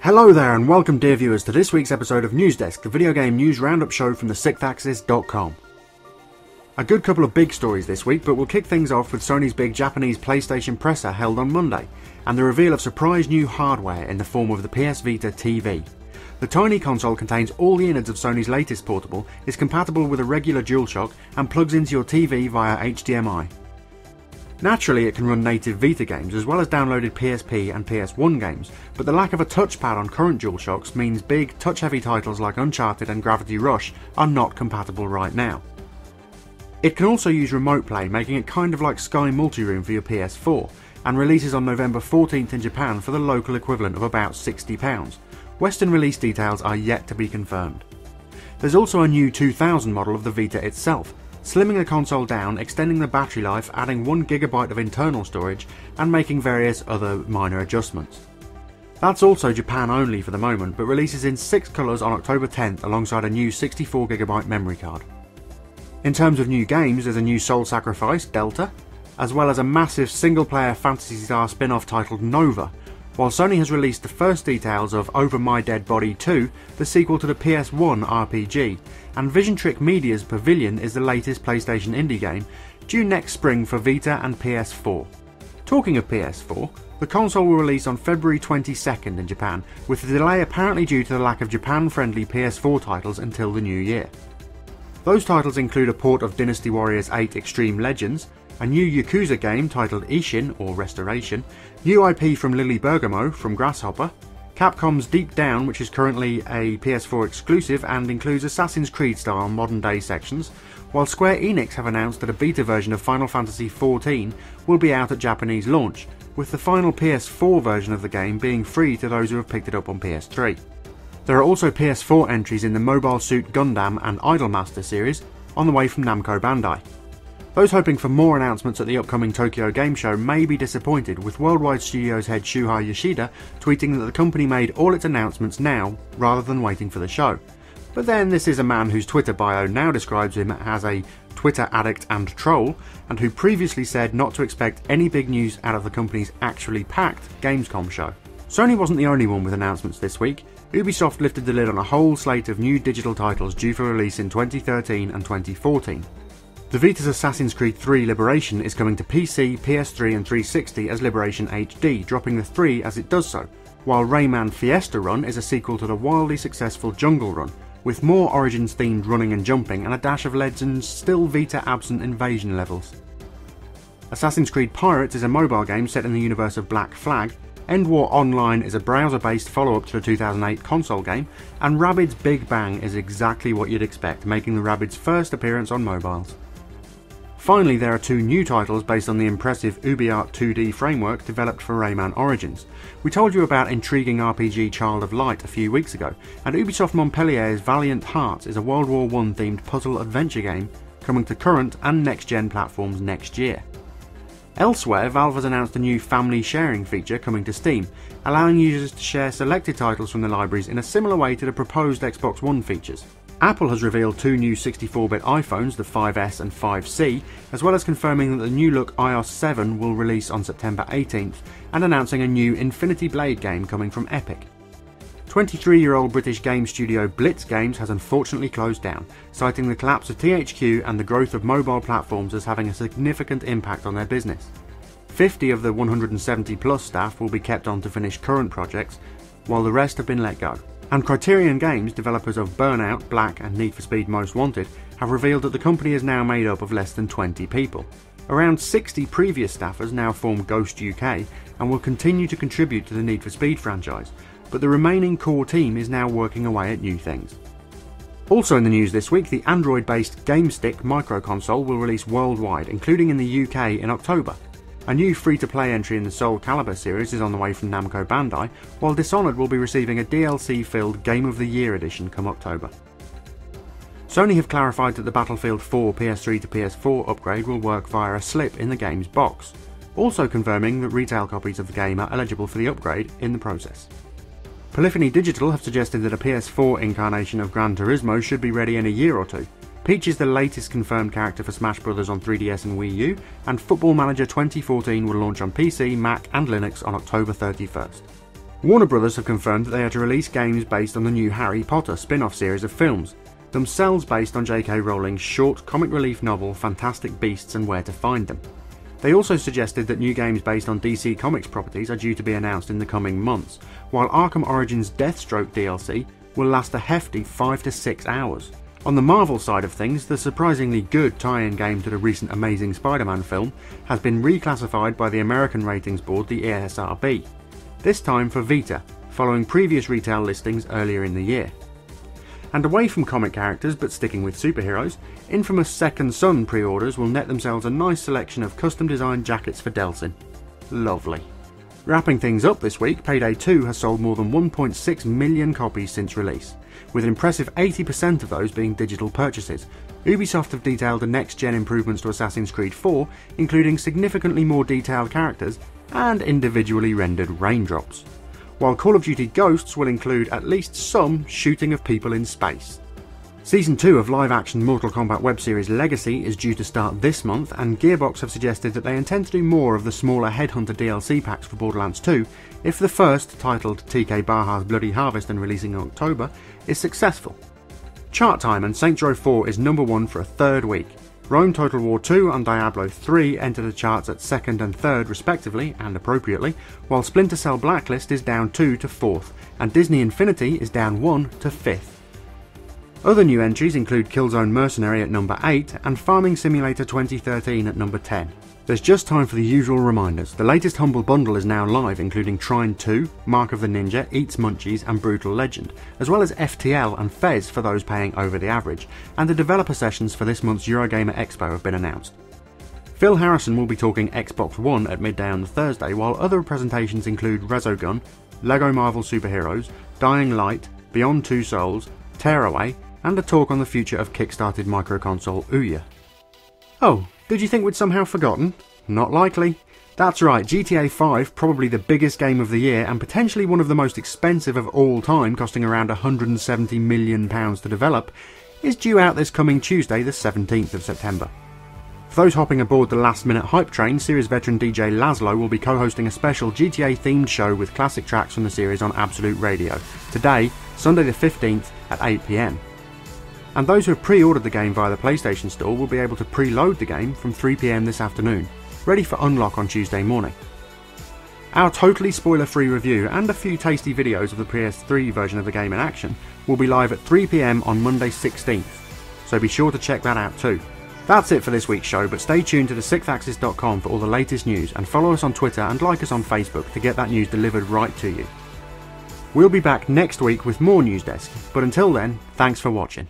Hello there and welcome dear viewers to this week's episode of Newsdesk, the video game news roundup show from TheSixthAxis.com. A good couple of big stories this week, but we'll kick things off with Sony's big Japanese PlayStation presser held on Monday, and the reveal of surprise new hardware in the form of the PS Vita TV. The tiny console contains all the innards of Sony's latest portable, is compatible with a regular DualShock, and plugs into your TV via HDMI. Naturally, it can run native Vita games as well as downloaded PSP and PS1 games, but the lack of a touchpad on current DualShocks means big, touch-heavy titles like Uncharted and Gravity Rush are not compatible right now. It can also use remote play, making it kind of like Sky Multiroom for your PS4, and releases on November 14th in Japan for the local equivalent of about £60. Western release details are yet to be confirmed. There's also a new 2000 model of the Vita itself, slimming the console down, extending the battery life, adding 1GB of internal storage, and making various other minor adjustments. That's also Japan only for the moment, but releases in 6 colours on October 10th alongside a new 64GB memory card. In terms of new games, there's a new Soul Sacrifice, Delta, as well as a massive single-player Phantasy Star spin-off titled Nova, while Sony has released the first details of Over My Dead Body 2, the sequel to the PS1 RPG, and Vision Trick Media's Pavilion is the latest PlayStation indie game, due next spring for Vita and PS4. Talking of PS4, the console will release on February 22nd in Japan, with the delay apparently due to the lack of Japan-friendly PS4 titles until the new year. Those titles include a port of Dynasty Warriors 8 Extreme Legends, a new Yakuza game titled Ishin, or Restoration, new IP from Lily Bergamo from Grasshopper, Capcom's Deep Down, which is currently a PS4 exclusive and includes Assassin's Creed style modern day sections, while Square Enix have announced that a beta version of Final Fantasy XIV will be out at Japanese launch, with the final PS4 version of the game being free to those who have picked it up on PS3. There are also PS4 entries in the Mobile Suit Gundam and Idolmaster series on the way from Namco Bandai. Those hoping for more announcements at the upcoming Tokyo Game Show may be disappointed, with Worldwide Studios head Shuhei Yoshida tweeting that the company made all its announcements now rather than waiting for the show. But then this is a man whose Twitter bio now describes him as a Twitter addict and troll, and who previously said not to expect any big news out of the company's actually packed Gamescom show. Sony wasn't the only one with announcements this week. Ubisoft lifted the lid on a whole slate of new digital titles due for release in 2013 and 2014. The Vita's Assassin's Creed 3 Liberation is coming to PC, PS3 and 360 as Liberation HD, dropping the 3 as it does so, while Rayman Fiesta Run is a sequel to the wildly successful Jungle Run, with more Origins themed running and jumping and a dash of Legend's still Vita absent invasion levels. Assassin's Creed Pirates is a mobile game set in the universe of Black Flag, End War Online is a browser-based follow-up to the 2008 console game, and Rabbids Big Bang is exactly what you'd expect, making the Rabbids' first appearance on mobiles. Finally, there are 2 new titles based on the impressive UbiArt 2D framework developed for Rayman Origins. We told you about intriguing RPG Child of Light a few weeks ago, and Ubisoft Montpellier's Valiant Hearts is a World War I themed puzzle adventure game coming to current and next-gen platforms next year. Elsewhere, Valve has announced a new family sharing feature coming to Steam, allowing users to share selected titles from the libraries in a similar way to the proposed Xbox One features. Apple has revealed 2 new 64-bit iPhones, the 5S and 5C, as well as confirming that the new look iOS 7 will release on September 18th, and announcing a new Infinity Blade game coming from Epic. 23-year-old British game studio Blitz Games has unfortunately closed down, citing the collapse of THQ and the growth of mobile platforms as having a significant impact on their business. 50 of the 170 plus staff will be kept on to finish current projects, while the rest have been let go. And Criterion Games, developers of Burnout, Black and Need for Speed Most Wanted, have revealed that the company is now made up of less than 20 people. Around 60 previous staffers now form Ghost UK and will continue to contribute to the Need for Speed franchise, but the remaining core team is now working away at new things. Also in the news this week, the Android-based GameStick microconsole will release worldwide, including in the UK in October. A new free-to-play entry in the Soul Calibur series is on the way from Namco Bandai, while Dishonored will be receiving a DLC-filled Game of the Year edition come October. Sony have clarified that the Battlefield 4 PS3 to PS4 upgrade will work via a slip in the game's box, also confirming that retail copies of the game are eligible for the upgrade in the process. Polyphony Digital have suggested that a PS4 incarnation of Gran Turismo should be ready in a year or 2. Peach is the latest confirmed character for Smash Bros. On 3DS and Wii U, and Football Manager 2014 will launch on PC, Mac and Linux on October 31st. Warner Brothers have confirmed that they are to release games based on the new Harry Potter spin-off series of films, themselves based on J.K. Rowling's short comic relief novel Fantastic Beasts and Where to Find Them. They also suggested that new games based on DC Comics properties are due to be announced in the coming months, while Arkham Origins Deathstroke DLC will last a hefty 5 to 6 hours. On the Marvel side of things, the surprisingly good tie-in game to the recent Amazing Spider-Man film has been reclassified by the American ratings board, the TSAtv, this time for Vita, following previous retail listings earlier in the year. And away from comic characters but sticking with superheroes, infamous Second Son pre-orders will net themselves a nice selection of custom designed jackets for Delsin. Lovely. Wrapping things up this week, Payday 2 has sold more than 1.6 million copies since release, with an impressive 80% of those being digital purchases. Ubisoft have detailed the next-gen improvements to Assassin's Creed 4, including significantly more detailed characters and individually rendered raindrops, while Call of Duty Ghosts will include at least some shooting of people in space. Season 2 of live-action Mortal Kombat web series Legacy is due to start this month, and Gearbox have suggested that they intend to do more of the smaller Headhunter DLC packs for Borderlands 2 if the first, titled TK Baja's Bloody Harvest and releasing in October, is successful. Chart time, and Saints Row 4 is number 1 for a third week. Rome Total War 2 and Diablo 3 enter the charts at 2nd and 3rd respectively, and appropriately, while Splinter Cell Blacklist is down 2 to 4th, and Disney Infinity is down 1 to 5th. Other new entries include Killzone Mercenary at number 8 and Farming Simulator 2013 at number 10. There's just time for the usual reminders. The latest Humble Bundle is now live, including Trine 2, Mark of the Ninja, Eats Munchies and Brutal Legend, as well as FTL and Fez for those paying over the average, and the developer sessions for this month's Eurogamer Expo have been announced. Phil Harrison will be talking Xbox One at midday on the Thursday, while other presentations include Resogun, LEGO Marvel Superheroes, Dying Light, Beyond Two Souls, Tearaway, and a talk on the future of kickstarted microconsole Ouya. Oh, did you think we'd somehow forgotten? Not likely. That's right, GTA 5, probably the biggest game of the year and potentially one of the most expensive of all time, costing around £170 million to develop, is due out this coming Tuesday, the 17th of September. For those hopping aboard the last-minute hype train, series veteran DJ Laszlo will be co-hosting a special GTA-themed show with classic tracks from the series on Absolute Radio, today, Sunday the 15th at 8 PM. And those who have pre-ordered the game via the PlayStation Store will be able to preload the game from 3 PM this afternoon, ready for unlock on Tuesday morning. Our totally spoiler-free review and a few tasty videos of the PS3 version of the game in action will be live at 3 PM on Monday 16th, so be sure to check that out too. That's it for this week's show, but stay tuned to TheSixthAxis.com for all the latest news, and follow us on Twitter and like us on Facebook to get that news delivered right to you. We'll be back next week with more Newsdesk, but until then, thanks for watching.